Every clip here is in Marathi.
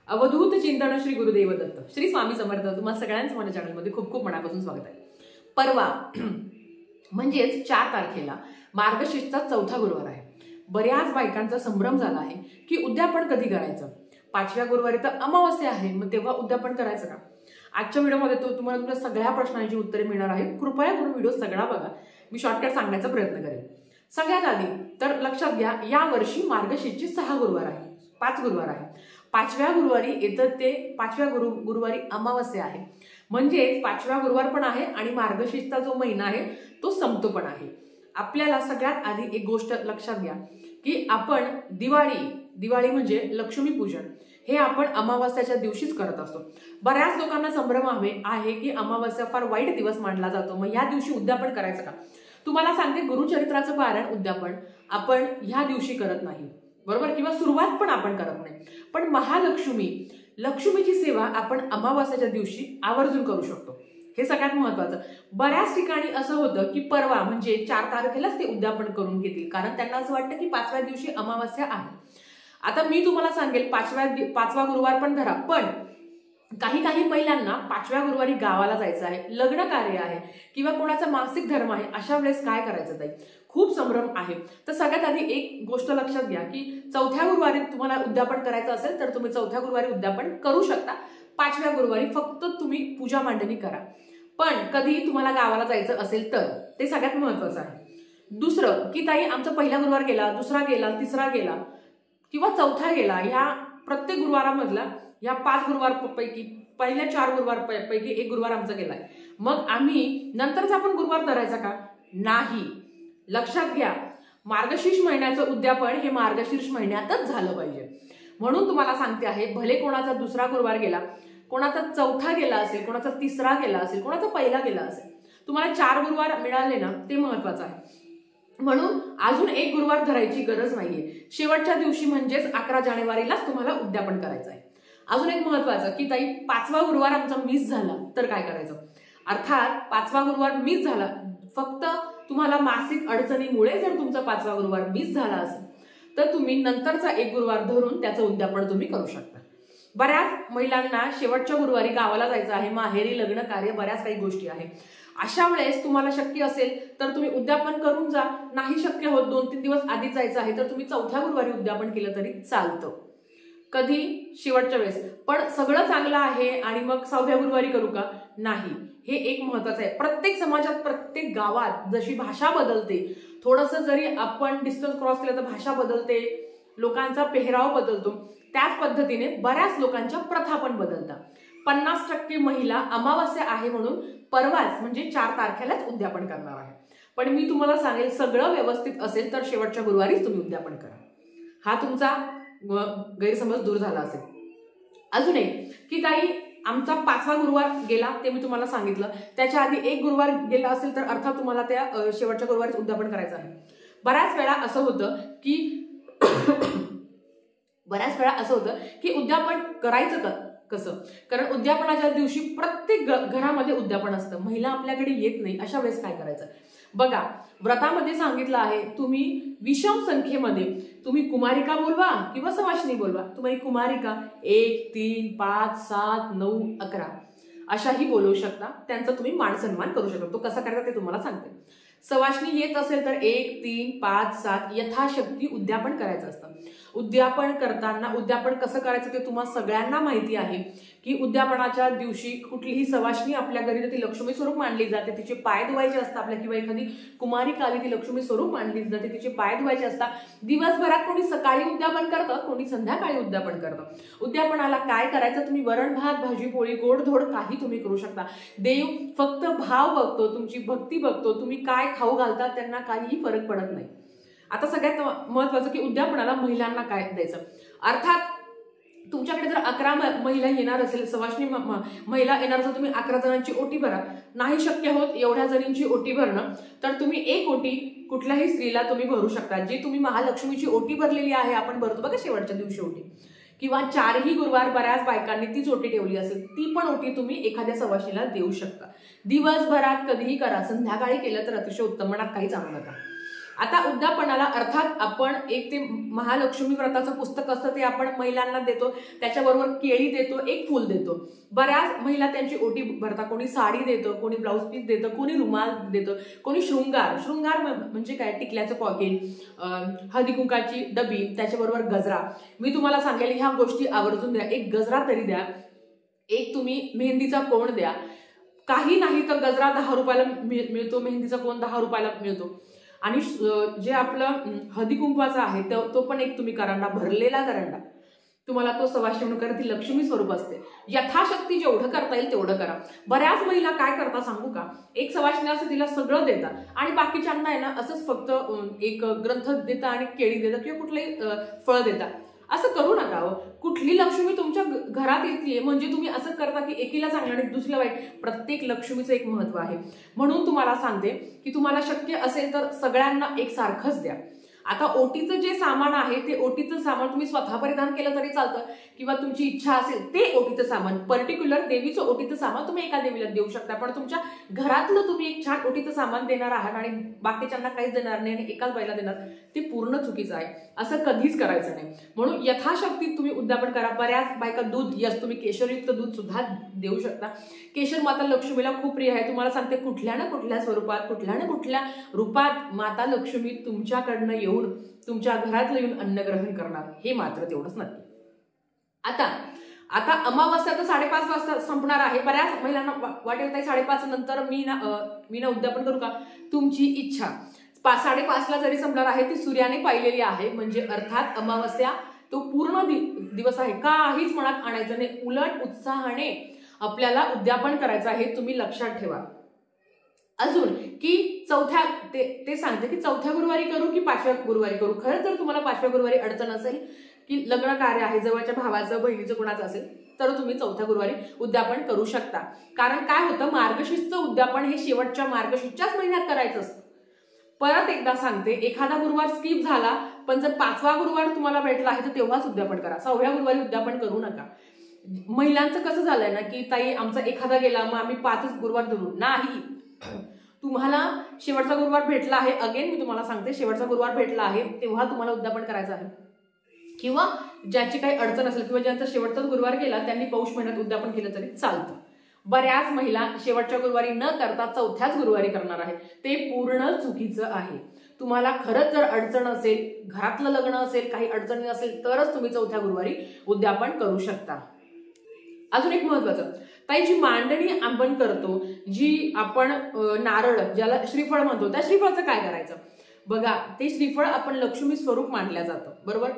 अवधूत चिंतन श्री गुरुदेव दत्त श्री स्वामी समर्थ तुम्हाला सगळ्यांचं माझ्या चॅनलमध्ये खूप खूप मनापासून स्वागत आहे। परवा म्हणजेच 4 तारखेला मार्गशीर्षचा चौथा गुरुवार आहे। बऱ्याच बायकांचा संभ्रम झाला आहे की उद्यापन कधी करायचं। 5व्या गुरुवारी तर अमावास्या आहे, मग तेव्हा उद्यापन करायचं का? आजच्या व्हिडिओमध्ये तुम्हाला तुमच्या सगळ्या प्रश्नांची उत्तरे मिळणार आहेत। कृपया करून व्हिडिओ सगळा बघा, मी शॉर्टकट सांगण्याचा प्रयत्न करेन। सगळ्यात आधी तर लक्षात घ्या, या वर्षी मार्गशीर्षचे 6 गुरुवार आहे, 5 गुरुवार आहे। 5व्या गुरुवारी येतं ते 5व्या गुरुवारी अमावास्या आहे, म्हणजे 5व्या गुरुवार पण आहे आणि मार्गशीर्षचा जो महिना आहे तो संपतो पण आहे। आपल्याला सगळ्यात आधी एक गोष्ट लक्षात घ्या की आपण दिवाळी म्हणजे लक्ष्मी पूजन हे आपण अमावास्याच्या दिवशीच करत असतो। बऱ्याच लोकांना संभ्रम आहे की अमावास्या फार वाईट दिवस मानला जातो, मग या दिवशी उद्यापन करायचं का? तुम्हाला सांगते, गुरुचरित्राचं पारायण उद्यापन आपण ह्या दिवशी करत नाही, बरोबर, किंवा सुरुवात पण आपण करत नाही। पण लक्ष्मीची सेवा आपण अमावास्याच्या दिवशी आवर्जून करू शकतो, हे सगळ्यात महत्वाचं। बऱ्याच ठिकाणी असं होतं की परवा म्हणजे 4 तारखेलाच ते उद्यापन करून घेतील, कारण त्यांना असं वाटतं की 5व्या दिवशी अमावास्या आहे। आता मी तुम्हाला सांगेल 5वा गुरुवार पण धरा, पण काही महिलांना 5व्या गुरुवारी गावाला जायचं आहे, लग्न कार्य आहे किंवा कोणाचा मासिक धर्म आहे, अशा वेळेस काय करायचं ताई? खूप संभ्रम आहे। तर सगळ्यात आधी एक गोष्ट लक्षात घ्या की 4थ्या गुरुवारी तुम्हाला उद्यापन करायचं असेल तर तुम्ही 4थ्या गुरुवारी उद्यापन करू शकता। 5व्या गुरुवारी फक्त तुम्ही पूजा मांडणी करा। पण कधी तुम्हाला गावाला जायचं असेल तर ते सगळ्यात महत्वाचं आहे। दुसरं की ताई आमचा पहिला गुरुवार गेला, दुसरा गेला, तिसरा गेला किंवा 4था गेला, ह्या प्रत्येक गुरुवारामधला या 5 गुरुवारपैकी पहिल्या 4 गुरुवारपैकी एक गुरुवार आमचा गेलाय, मग आम्ही नंतरचा आपण गुरुवार धरायचा का? नाही। लक्षात घ्या, मार्गशीर्ष महिन्याचं उद्यापन हे मार्गशीर्ष महिन्यातच झालं पाहिजे। म्हणून तुम्हाला सांगते आहे, भले कोणाचा दुसरा गुरुवार गेला, कोणाचा 4था गेला असेल, कोणाचा 3रा गेला असेल, कोणाचा पहिला गेला असेल, तुम्हाला 4 गुरुवार मिळाले ना, ते महत्वाचं आहे। म्हणून अजून एक गुरुवार धरायची गरज नाहीये। शेवटच्या दिवशी म्हणजेच 11 जानेवारीलाच तुम्हाला उद्यापन करायचं आहे। अजून एक महत्वाचं की ताई 5वा गुरुवार आमचा मिस झाला तर काय करायचं? अर्थात 5वा गुरुवार मिस झाला, फक्त तुम्हाला मासिक अडचणीमुळे जर तुमचा 5वा गुरुवार मिस झाला असेल तर तुम्ही नंतरचा एक गुरुवार धरून त्याचं उद्यापन तुम्ही करू शकता। बऱ्याच महिलांना शेवटच्या गुरुवारी गावाला जायचं आहे, माहेरी लग्न कार्य, बऱ्याच काही गोष्टी आहे। अशा वेळेस तुम्हाला शक्य असेल तर तुम्ही उद्यापन करून जा, नाही शक्य होत 2-3 दिवस आधीच जायचं आहे तर तुम्ही 4थ्या गुरुवारी उद्यापन केलं तरी चालतं। कधी? शेवटच्या वेळेस। पण सगळं चांगलं आहे आणि मग 6व्या गुरुवारी करू का? नाही। हे एक महत्वाचं आहे। प्रत्येक समाजात, प्रत्येक गावात जशी भाषा बदलते, थोडंसं जरी आपण डिस्टन्स क्रॉस केलं तर भाषा बदलते, लोकांचा पेहराव बदलतो, त्याच पद्धतीने बऱ्याच लोकांच्या प्रथा पण बदलतात। 50% महिला अमावास्या आहे म्हणून परवाच म्हणजे 4 तारखेलाच उद्यापन करणार आहे। पण मी तुम्हाला सांगेल, सगळं व्यवस्थित असेल तर शेवटच्या गुरुवारीच तुम्ही उद्यापन करा, हा तुमचा गैरसमज दूर झाला असेल। अजून एक की काही आमचा 5वा गुरुवार गेला, ते मी तुम्हाला सांगितलं, त्याच्या आधी एक गुरुवार गेला असेल तर अर्थात तुम्हाला त्या शेवटच्या गुरुवारीच उद्यापन करायचं आहे। बऱ्याच वेळा असं होतं की उद्यापन करायचं कसं? कारण उद्यापनाच्या दिवशी प्रत्येक घरामध्ये उद्यापन असतं, महिला आपल्याकडे येत नाही, अशा वेळेस काय करायचं? बघा, व्रतामध्ये सांगितलं आहे, तुम्ही विषम संख्येमध्ये तुम्ही कुमारिका बोलवा किंवा सवाष्णी बोलवा। तुम्ही कुमारिका 1, 3, 5, 7, 9, 11 अशाही बोलवू शकता, त्यांचा तुम्ही मान सन्मान करू शकता। तो कसा करायचा ते तुम्हाला सांगते। सवाष्णी येत असेल तर 1, 3, 5, 7 यथाशक्ती उद्यापन करायचं असतं। उद्यापन करताना उद्यापन कसं करायचं ते तुम्हाला सगळ्यांना माहिती आहे की उद्यापनाच्या दिवशी कुठलीही सवाष्णी आपल्या घरी ती लक्ष्मी स्वरूप मानली जाते, तिचे पाय धुवायचे असतात आपल्या, किंवा एखादी कुमारिका आली ती लक्ष्मी स्वरूप मानली जाते, तिचे पाय धुवायचे असतात। दिवसभरात कोणी सकाळी उद्यापन करतं, कोणी संध्याकाळी उद्यापन करतं। उद्यापनाला काय करायचं? तुम्ही वरण भात, भाजी पोळी, गोडधोड काही तुम्ही करू शकता। देव फक्त भाव बघतो, तुमची भक्ती बघतो, तुम्ही काय खाऊ घालता त्यांना काहीही फरक पडत नाही। आता सगळ्यात महत्वाचं की उद्यापनाला महिलांना काय द्यायचं? अर्थात तुमच्याकडे जर 11 महिला येणार असेल, सवाष्णी महिला येणार असेल, तुम्ही 11 जणांची ओटी भरा। नाही शक्य होत एवढ्या जणींची ओटी भरणं, तर तुम्ही एक ओटी कुठल्याही स्त्रीला तुम्ही भरू शकता। जी तुम्ही महालक्ष्मीची ओटी भरलेली आहे, आपण भरतो बघा शेवटच्या दिवशी ओटी, किंवा 4ही गुरुवार बऱ्याच बायकांनी तीच ओटी ठेवली असेल, ती पण ओटी तुम्ही एखाद्या सवाष्णीला देऊ शकता। दिवसभरात कधीही करा, संध्याकाळी केलं तर अतिशय उत्तम, मनात काहीच आणू नका। आता उद्यापनाला अर्थात आपण एक ते महालक्ष्मी व्रताचं पुस्तक असतं ते आपण महिलांना देतो, त्याच्याबरोबर केळी देतो, एक फूल देतो. बऱ्याच महिला त्यांची ओटी भरतात, कोणी साडी देतं, कोणी ब्लाऊज पीस देतं, कोणी रुमाल देतं, कोणी शृंगार म्हणजे काय, टिकल्याचं पॉकेट, हळदी कुंकाची डबी, त्याच्याबरोबर गजरा. मी तुम्हाला सांगेल ह्या गोष्टी आवर्जून द्या. एक गजरा तरी द्या, एक तुम्ही मेहंदीचा कोण द्या. काही नाही तर गजरा 10 रुपयाला मिळतो, मेहंदीचा कोण 10 रुपयाला मिळतो. आणि जे आपलं हळदी कुंकवाचा आहे तो पण एक तुम्ही करंडा, भरलेला करंडा तुम्हाला तो सवाष्णी म्हणून करा. ती लक्ष्मी स्वरूप असते. यथाशक्ती जेवढं करता येईल तेवढं करा. बऱ्याच महिला काय करता सांगू का, एक सवाष्णी असते तिला सगळं देतात आणि बाकीच्यांना आहे ना असंच फक्त एक ग्रंथ देतात आणि केळी देतात किंवा कुठलंही फळ देतात. असं करू नका. कुठली लक्ष्मी तुमच्या घरात येते म्हणजे तुम्ही असं करता की एकीला चांगलं आणि दुसरीला वाईट. प्रत्येक लक्ष्मीचं एक महत्व आहे. म्हणून तुम्हाला सांगते की तुम्हाला शक्य असेल तर सगळ्यांना एक सारखंच द्या. आता ओटीचं जे सामान आहे ते ओटीचं सामान तुम्ही स्वतः परिधान केलं तरी चालतं किंवा तुमची इच्छा असेल ते ओटीचं सामान, पर्टिक्युलर देवीचं ओटीचं सामान तुम्ही एका देवीला देऊ शकता. पण तुमच्या घरातलं तुम्ही एक छान ओटीचं सामान देणार आहात आणि बाकीच्यांना काहीच देणार नाही आणि एकाच बाईला देणार, ते पूर्ण चुकीचं आहे. असं कधीच करायचं नाही. म्हणून यथाशक्ती तुम्ही उद्यापन करा. बऱ्याच बायका दूध, यस तुम्ही केशरयुक्त दूध सुद्धा देऊ शकता. केशर माता लक्ष्मीला खूप प्रिय आहे. तुम्हाला सांगते कुठल्या ना कुठल्या स्वरूपात, कुठल्या ना कुठल्या रूपात माता लक्ष्मी तुमच्याकडनं येऊन तुमच्या घरातलं येऊन अन्न ग्रहण करणार, हे मात्र तेवढंच नक्की. आता अमावस्या तर 5:30 वाजता संपणार आहे. बऱ्याच महिलांना वाटेल ताई 5:30 नंतर मी ना उद्यापन करू का? तुमची इच्छा. 5:30ला जरी संपणार आहे ती सूर्याने पाहिलेली आहे, म्हणजे अर्थात अमावस्या तो पूर्ण दिवस आहे. काहीच मनात आणायचं नाही, उलट उत्साहाने आपल्याला उद्यापन करायचं आहे. तुम्ही लक्षात ठेवा. अजून की ते सांगते की 4थ्या गुरुवारी करू की 5व्या गुरुवारी करू. खरंच जर तुम्हाला 5व्या गुरुवारी अडचण असेल की लग्न कार्य आहे, जवळच्या भावाचं बहिणीचं कोणाचं असेल तर तुम्ही 4थ्या गुरुवारी उद्यापन करू शकता. कारण काय होतं, मार्गशीर्षचं उद्यापन हे शेवटच्या मार्गशीर्षच्याच महिन्यात करायचं असतं. परत एकदा सांगते, एखादा गुरुवार स्किप झाला पण जर 5वा गुरुवार तुम्हाला भेटला आहे तर तेव्हाच उद्यापन करा. 6व्या गुरुवारी उद्यापन करू नका. महिलांचं कसं झालंय ना की ताई आमचा एखादा गेला मग आम्ही 5च गुरुवार धरू. नाही, तुम्हाला शेवटचा गुरुवार भेटला आहे, अगेन मी तुम्हाला सांगते शेवटचा गुरुवार भेटला आहे तेव्हा तुम्हाला उद्यापन करायचं आहे. किंवा ज्याची काही अडचण असेल किंवा ज्यांचा शेवटचाच गुरुवार गेला त्यांनी पौष महिन्यात उद्यापन केलं तरी चालतं. बऱ्याच महिला शेवटच्या गुरुवारी न करता 4थ्याच गुरुवारी करणार आहे, ते पूर्ण चुकीचं आहे. तुम्हाला खरंच जर अडचण असेल, घरातलं लग्न असेल, काही अडचणी असेल तरच तुम्ही 4थ्या गुरुवारी उद्यापन करू शकता. अजून एक महत्वाचं, ताई जी मांडणी आपण करतो, जी आपण नारळ ज्याला श्रीफळ म्हणतो, त्या श्रीफळाचं काय करायचं? बघा, ते श्रीफळ आपण लक्ष्मी स्वरूप मानलं जातं, बरोबर?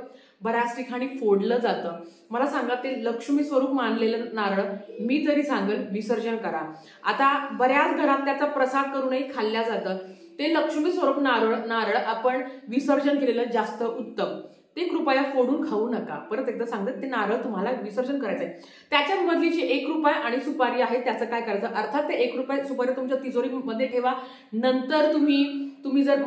बऱ्याच ठिकाणी फोडलं जातं. मला सांगा, ते लक्ष्मी स्वरूप मानलेलं नारळ मी तरी सांगेल विसर्जन करा. आता बऱ्याच घरात त्याचा प्रसाद करूनही खाल्ल्या जातं. ते लक्ष्मी स्वरूप नारळ आपण विसर्जन केलेलं जास्त उत्तम. ते कृपया फोडून खाऊ नका. परत एकदा सांगते, ते नारळ तुम्हाला विसर्जन करायचंय. त्याच्यामधली जी 1 रुपया आणि सुपारी आहे त्याचं काय करायचं? अर्थात ते 1 रुपया सुपारी तुमच्या तिजोरीमध्ये ठेवा. नंतर तुम्ही जर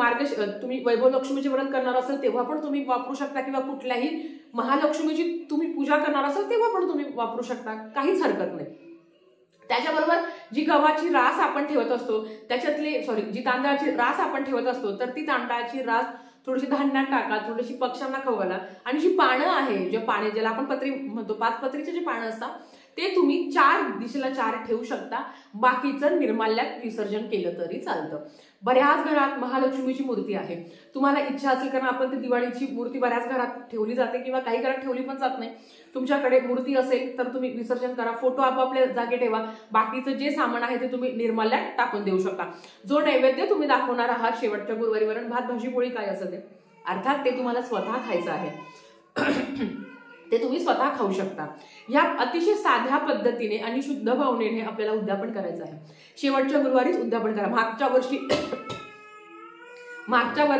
तुम्ही वैभव लक्ष्मीचे व्रत करणार असेल तेव्हा पण तुम्ही वापरू शकता किंवा कुठल्याही महालक्ष्मीची तुम्ही पूजा करणार असाल तेव्हा पण तुम्ही वापरू शकता, काहीच हरकत नाही. त्याच्याबरोबर जी गव्हाची रास आपण ठेवत असतो जी तांदळाची रास आपण ठेवत असतो, तर ती तांदळाची रास थोडीशी धान्यात टाका, थोडीशी पक्ष्यांना खाऊ घाला. आणि जी पानं आहे, पाने ज्याला आपण पत्री म्हणतो, 5 पत्रीचे जे पानं असतात ते तुम्ही 4 दिशेला 4 ठेवू शकता. बाकीचं निर्माल्यात विसर्जन केलं तरी चालतं. बऱ्याच घरात महालक्ष्मीची मूर्ती आहे. तुम्हाला इच्छा असेल, कारण आपण ती दिवाळीची मूर्ती बऱ्याच घरात ठेवली जाते किंवा काही घरात ठेवली पण जात नाही. तुमच्याकडे मूर्ती असेल तर तुम्ही विसर्जन करा. फोटो आपापल्या जागी ठेवा. बाकीचं जे सामान आहे ते तुम्ही निर्माल्यात टाकून देऊ शकता. जो नैवेद्य तुम्ही दाखवणार आहात शेवटच्या गुरुवारी, वरण भात भाजी पोळी काय असं ते, अर्थात ते तुम्हाला स्वतः खायचं आहे. ते तुम्ही स्वतः खाऊ शकता. या अतिशय साध्या पद्धतीने आणि शुद्ध भावनेने आपल्याला उद्यापन करायचं आहे. शेवटच्या गुरुवारीच उद्यापन करा. मागच्या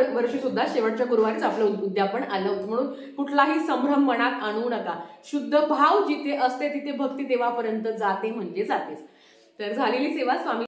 वर्षी सुद्धा शेवटच्या गुरुवारीच आपलं उद्यापन आलं होतं. म्हणून कुठलाही संभ्रम मनात आणू नका. शुद्ध भाव जिथे असते तिथे भक्ती देवापर्यंत जाते म्हणजे जातेच. तर झालेली सेवा स्वामी